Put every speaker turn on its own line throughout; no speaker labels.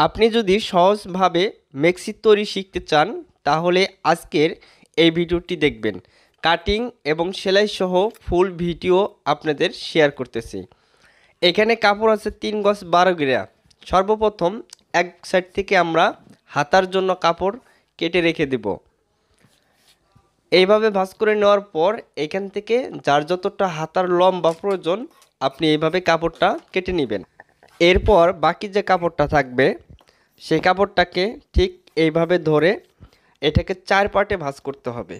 আপনি যদি সহজভাবে মেক্সি তৈরি শিখতে চান তাহলে আজকের এই ভিডিওটি দেখবেন। কাটিং এবং সেলাই সহ ফুল ভিডিও আপনাদের শেয়ার করতেছি। এখানে কাপড় আছে 3 গজ 12 গিরা। সর্বপ্রথম এক সাইড থেকে আমরা হাতার জন্য কাপড় কেটে রেখে দেব। এইভাবে ভাঁজ করে নেওয়ার পর এখান থেকে যার যতটা হাতার লম্বা প্রয়োজন আপনি এইভাবে কাপড়টা কেটে নেবেন। এরপর বাকি যে কাপড়টা থাকবে সেই কাপড়টাকে ঠিক এইভাবে ধরে এটাকে 4 পার্টে ভাঁজ করতে হবে।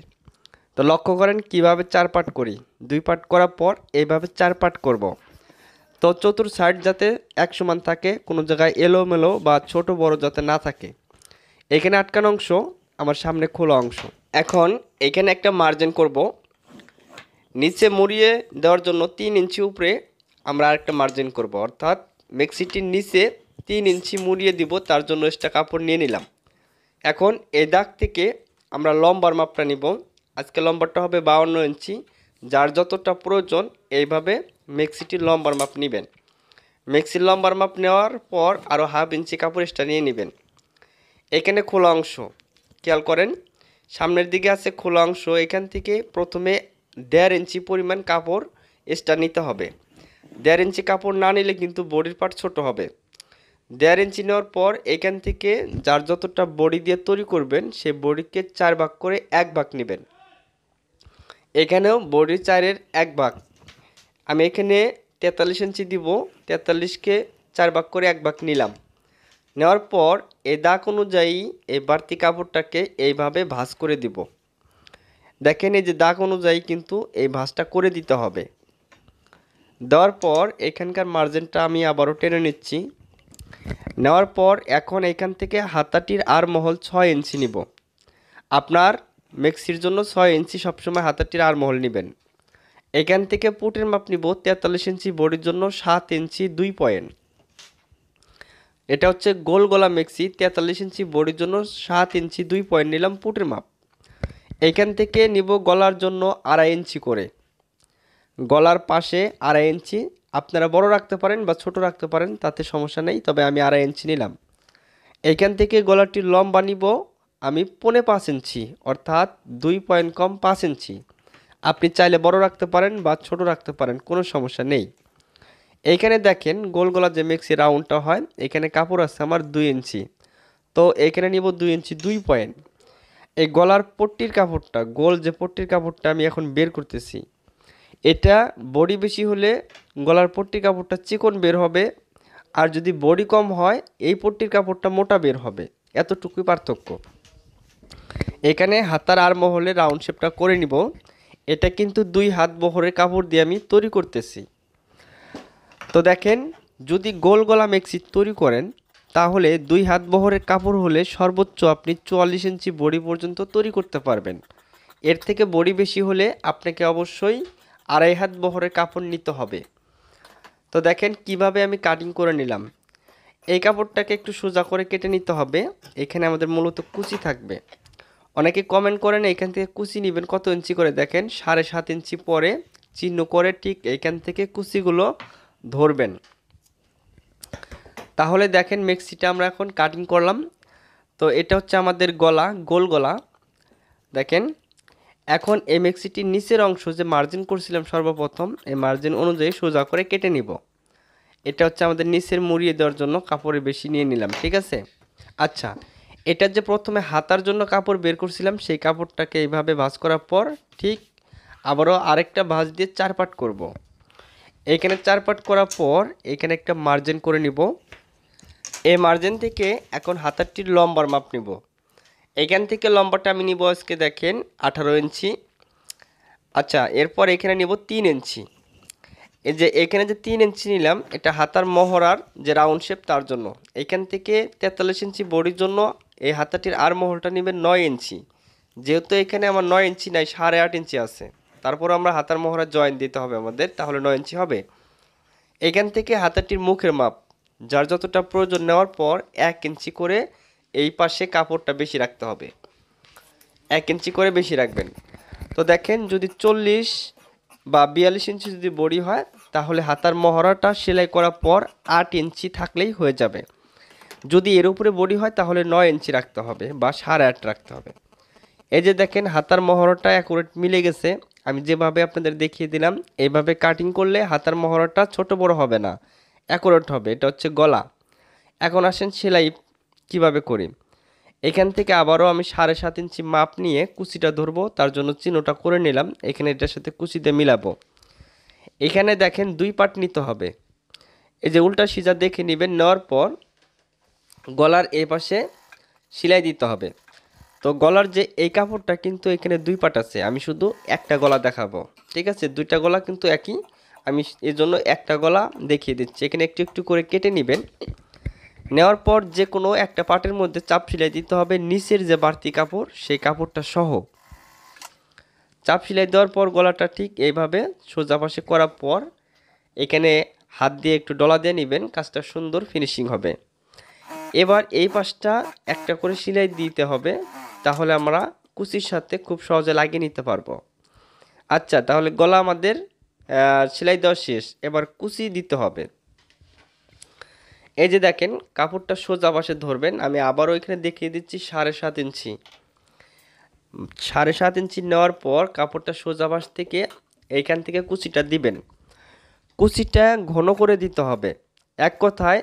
তো লক্ষ্য করেন কিভাবে 4 পার্ট করি। 2 পার্ট করার পর এইভাবে 4 পার্ট করব। তো চতুর সাইড যাতে এক সমান থাকে, কোনো জায়গায় এলোমেলো বা ছোট বড় যাতে না থাকে। এখানে আটকানো অংশ, আমার সামনে খোলা অংশ। এখন এখানে একটা মার্জিন করব। নিচে মুড়িয়ে দেওয়ার জন্য 3 ইঞ্চি উপরে আমরা আরেকটা মার্জিন করব, অর্থাৎ মেক্সিটির নিচে 3 ইঞ্চি মুড়িয়ে দিব, তার জন্য এক্সট্রা কাপড় নিয়ে নিলাম। এখন এই দাগ থেকে আমরা লম্বার মাপটা নিব। আজকে লম্বাটা হবে 52 ইঞ্চি। যার যতটা প্রয়োজন এইভাবে মেক্সিটির লম্বার মাপ নেবেন। মেক্সির লম্বার মাপ নেওয়ার পর আরও হাফ ইঞ্চি কাপড় এক্সট্রা নিয়ে নেবেন। এখানে খোলা অংশ খেয়াল করেন, সামনের দিকে আছে খোলা অংশ। এখান থেকে প্রথমে 1.5 ইঞ্চি পরিমাণ কাপড় এক্সট্রা নিতে হবে। 1.5 ইঞ্চি কাপড় না নিলে কিন্তু বডির পার্ট ছোট হবে। 1.5 ইঞ্চি নেওয়ার পর এখান থেকে যার যতটা বডি দিয়ে তৈরি করবেন সেই বডিকে 4 ভাগ করে 1 ভাগ নেবেন। এখানেও বডি 4-এর 1 ভাগ। আমি এখানে 43 ইঞ্চি দিব, 43কে 4 ভাগ করে 1 ভাগ নিলাম। নেওয়ার পর এই দাগ অনুযায়ী এই বাড়তি কাপড়টাকে এইভাবে ভাঁজ করে দিব। দেখেন এই যে দাগ অনুযায়ী কিন্তু এই ভাঁজটা করে দিতে হবে। দেওয়ার পর এখানকার মার্জিনটা আমি আবারও টেনে নিচ্ছি। নেওয়ার পর এখন এখান থেকে হাতাটির আর মহল 6 ইঞ্চি নিব। আপনার মেক্সির জন্য 6 ইঞ্চি সবসময় হাতাটির আর মহল নেবেন। এখান থেকে পুটের মাপ নিব 43 ইঞ্চি, বডির জন্য 7 ইঞ্চি 2 পয়েন্ট। এটা হচ্ছে গোল গলা মেক্সি, 43 ইঞ্চি, বডির জন্য 7 ইঞ্চি 2 পয়েন্ট নিলাম পুটের মাপ। এখান থেকে নিব গলার জন্য 2.5 ইঞ্চি করে। গলার পাশে 2.5 ইঞ্চি, আপনারা বড় রাখতে পারেন বা ছোট রাখতে পারেন, তাতে সমস্যা নেই, তবে আমি 2.5 ইঞ্চি নিলাম। এইখান থেকে গলাটির লম্বা নিব আমি 4.5 ইঞ্চি, অর্থাৎ 2 পয়েন্ট কম 5 ইঞ্চি। আপনি চাইলে বড় রাখতে পারেন বা ছোট রাখতে পারেন, কোনো সমস্যা নেই। এইখানে দেখেন গোল গলা যে মেক্সি রাউন্ডটা হয়, এখানে কাপড় আছে আমার 2 ইঞ্চি। তো এখানে নিব 2 ইঞ্চি 2 পয়েন্ট। এই গলার পট্টির কাপড়টা, গোল যে পট্টির কাপড়টা আমি এখন বের করতেছি, এটা বডি বেশি হলে গলার পট্টির কাপড়টা চিকন বের হবে, আর যদি বডি কম হয় এই পট্টির কাপড়টা মোটা বের হবে। এতটুকুই পার্থক্য। এখানে হাতার আর মহলে রাউন্ড শেপটা করে নিব। এটা কিন্তু 2 হাত বহরের কাপড় দিয়ে আমি তৈরি করতেছি। তো দেখেন, যদি গোল গলা মেক্সি তৈরি করেন তাহলে 2 হাত বহরের কাপড় হলে সর্বোচ্চ আপনি 44 ইঞ্চি বডি পর্যন্ত তৈরি করতে পারবেন। এর থেকে বডি বেশি হলে আপনাকে অবশ্যই 2.5 হাত বহরের কাপড় নিতে হবে। তো দেখেন কিভাবে আমি কাটিং করে নিলাম। এই কাপড়টাকে একটু সোজা করে কেটে নিতে হবে। এখানে আমাদের মূলত কুচি থাকবে। অনেকে কমেন্ট করেন এখান থেকে কুচি নেবেন কত ইঞ্চি করে, দেখেন 7.5 ইঞ্চি পরে চিহ্ন করে ঠিক এখান থেকে কুচিগুলো ধরবেন। তাহলে দেখেন মেক্সিটা আমরা এখন কাটিং করলাম। তো এটা হচ্ছে আমাদের গলা, গোল গলা। দেখেন এখন এই মেক্সিটির নিচের অংশ যে মার্জিন করছিলাম সর্বপ্রথম, এই মার্জিন অনুযায়ী সোজা করে কেটে নিব। এটা হচ্ছে আমাদের নিচের মুড়িয়ে দেওয়ার জন্য কাপড়ে বেশি নিয়ে নিলাম, ঠিক আছে। আচ্ছা, এটা যে প্রথমে হাতার জন্য কাপড় বের করছিলাম সেই কাপড়টাকে এইভাবে ভাঁজ করার পর ঠিক আবারও আরেকটা ভাঁজ দিয়ে 4 পার্ট করব। এইখানে 4 পার্ট করার পর এখানে একটা মার্জিন করে নিব। এই মার্জিন থেকে এখন হাতারটির লম্বার মাপ নিব। এখান থেকে লম্বাটা আমি নিব আজকে দেখেন 18 ইঞ্চি। আচ্ছা, এরপর এখানে নিব 3 ইঞ্চি। এই যে এখানে যে 3 ইঞ্চি নিলাম এটা হাতার মহড়ার যে রাউন্ড শেপ তার জন্য। এখান থেকে 43 ইঞ্চি বডির জন্য এই হাতাটির আর মহলটা নেবেন 9 ইঞ্চি। যেহেতু এখানে আমার 9 ইঞ্চি নাই, 8.5 ইঞ্চি আছে, তারপর আমরা হাতার মহড়া জয়েন দিতে হবে আমাদের, তাহলে 9 ইঞ্চি হবে। এখান থেকে হাতাটির মুখের মাপ যার যতটা প্রয়োজন নেওয়ার পর 1 ইঞ্চি করে এই পাশে কাপড়টা বেশি রাখতে হবে। 1 ইঞ্চি করে বেশি রাখবেন। তো দেখেন যদি 40 বা 42 ইঞ্চি যদি বডি হয় তাহলে হাতার মহড়াটা সেলাই করার পর 8 ইঞ্চি থাকলেই হয়ে যাবে। যদি এর উপরে বডি হয় তাহলে 9 ইঞ্চি রাখতে হবে বা 8.5 রাখতে হবে। এই যে দেখেন হাতার মহড়াটা অ্যাকুরেট মিলে গেছে। আমি যেভাবে আপনাদের দেখিয়ে দিলাম এইভাবে কাটিং করলে হাতার মহড়াটা ছোট বড় হবে না, অ্যাকুরেট হবে। এটা হচ্ছে গলা। এখন আসেন সেলাই কিভাবে করি। এখান থেকে আবারও আমি 7.5 ইঞ্চি মাপ নিয়ে কুচিটা ধরবো, তার জন্য চিহ্নটা করে নিলাম। এখানে এটার সাথে কুচিতে মিলাবো। এখানে দেখেন 2 পার্ট নিতে হবে। এই যে উল্টা সিজা দেখে নেবেন, নেওয়ার পর গলার এই পাশে সেলাই দিতে হবে। তো গলার যে এই কাপড়টা কিন্তু এখানে 2 পার্ট আছে, আমি শুধু একটা গলা দেখাবো, ঠিক আছে? 2টা গলা কিন্তু একই, আমি এর জন্য একটা গলা দেখিয়ে দিচ্ছি। এখানে একটু একটু করে কেটে নেবেন। নেওয়ার পর যে কোনো একটা পার্টের মধ্যে চাপ সেলাই দিতে হবে, নিচের যে বাড়তি কাপড় সেই কাপড়টা সহ। চাপ সেলাই দেওয়ার পর গলাটা ঠিক এইভাবে সোজা পাশে করার পর এখানে হাত দিয়ে একটু ডলা দিয়ে নেবেন, কাজটা সুন্দর ফিনিশিং হবে। এবার এই পাশটা একটা করে সেলাই দিতে হবে, তাহলে আমরা কুচির সাথে খুব সহজে লাগিয়ে নিতে পারবো। আচ্ছা, তাহলে গলা আমাদের সেলাই দেওয়া শেষ, এবার কুচি দিতে হবে। এই যে দেখেন কাপড়টা সোজা পাশে ধরবেন, আমি আবারও এখানে দেখিয়ে দিচ্ছি 7.5 ইঞ্চি। 7.5 ইঞ্চি নেওয়ার পর কাপড়টা সোজা পাশ থেকে এইখান থেকে কুচিটা দিবেন। কুচিটা ঘন করে দিতে হবে। এক কথায়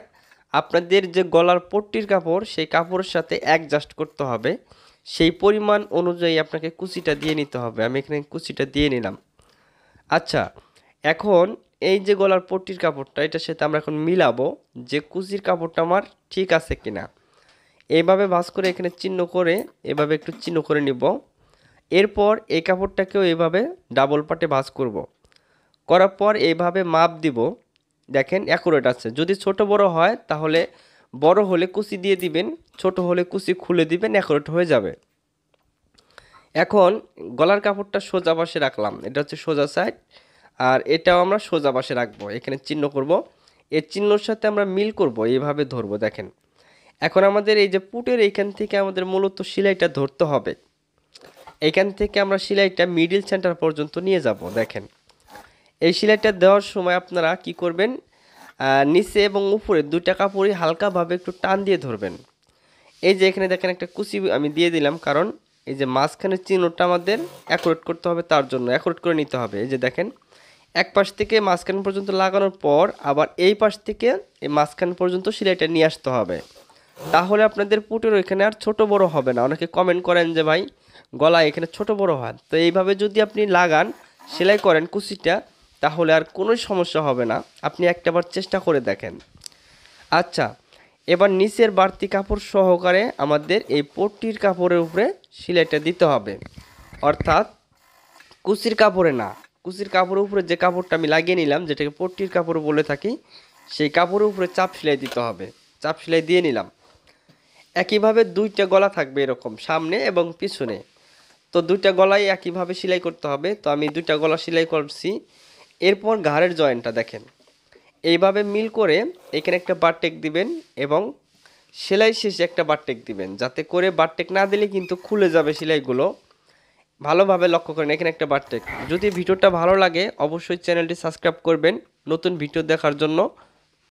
আপনাদের যে গলার পট্টির কাপড় সেই কাপড়ের সাথে অ্যাডজাস্ট করতে হবে, সেই পরিমাণ অনুযায়ী আপনাকে কুচিটা দিয়ে নিতে হবে। আমি এখানে কুচিটা দিয়ে নিলাম। আচ্ছা, এখন এই যে গলার পট্টির কাপড়টা এটার সাথে আমরা এখন মিলাবো যে কুচির কাপড়টা আমার ঠিক আছে কিনা। এইভাবে ভাঁজ করে এখানে চিহ্ন করে এভাবে একটু চিহ্ন করে নিব। এরপর এই কাপড়টাকেও এইভাবে ডাবল পাটে ভাঁজ করব। করার পর এইভাবে মাপ দিব, দেখেন অ্যাকুরেট আছে। যদি ছোট বড় হয় তাহলে বড় হলে কুচি দিয়ে দিবেন, ছোট হলে কুচি খুলে দিবেন, অ্যাকুরেট হয়ে যাবে। এখন গলার কাপড়টা সোজা পাশে রাখলাম, এটা হচ্ছে সোজা সাইড, আর এটাও আমরা সোজা পাশে রাখবো। এখানে চিহ্ন করব, এই চিহ্নর সাথে আমরা মিল করব, এইভাবে ধরবো। দেখেন এখন আমাদের এই যে পুটের এইখান থেকে আমাদের মূলত সেলাইটা ধরতে হবে। এইখান থেকে আমরা সেলাইটা মিডল সেন্টার পর্যন্ত নিয়ে যাব। দেখেন এই সেলাইটা দেওয়ার সময় আপনারা কি করবেন, নিচে এবং উপরে 2টা কাপড়ই হালকাভাবে একটু টান দিয়ে ধরবেন। এই যে এখানে দেখেন একটা কুচি আমি দিয়ে দিলাম, কারণ এই যে মাঝখানের চিহ্নটা আমাদের অ্যাকুরেট করতে হবে, তার জন্য অ্যাকুরেট করে নিতে হবে। এই যে দেখেন এক পাশ থেকে মাঝখান পর্যন্ত লাগানোর পর আবার এই পাশ থেকে এই মাঝখান পর্যন্ত সেলাইটা নিয়ে আসতে হবে, তাহলে আপনাদের পুটের ওইখানে আর ছোট বড় হবে না। অনেকে কমেন্ট করেন যে ভাই গলা এখানে ছোট বড় হয়, তো এইভাবে যদি আপনি লাগান সেলাই করেন কুচিটা, তাহলে আর কোনো সমস্যা হবে না। আপনি একটাবার চেষ্টা করে দেখেন। আচ্ছা, এবার নিচের বাড়তি কাপড় সহকারে আমাদের এই পট্টির কাপড়ের উপরে সেলাইটা দিতে হবে, অর্থাৎ কুচির কাপড়ে না, কুচির কাপড়ের উপরে যে কাপড়টা আমি লাগিয়ে নিলাম, যেটাকে পট্টির কাপড় বলে থাকি, সেই কাপড়ের উপরে চাপ সেলাই দিতে হবে। চাপ সেলাই দিয়ে নিলাম। একইভাবে 2টা গলা থাকবে এরকম সামনে এবং পিছনে, তো 2টা গলাই একইভাবে সেলাই করতে হবে। তো আমি 2টা গলা সেলাই করছি। এরপর ঘাড়ের জয়েন্টটা দেখেন এইভাবে মিল করে এখানে একটা বারটেক দিবেন এবং সেলাই শেষে একটা বারটেক দিবেন, যাতে করে বারটেক না দিলে কিন্তু খুলে যাবে সেলাইগুলো। ভালোভাবে লক্ষ্য করেন, এখানে একটা বারটেক। যদি ভিডিওটা ভালো লাগে অবশ্যই চ্যানেলটি সাবস্ক্রাইব করবেন নতুন ভিডিও দেখার জন্য।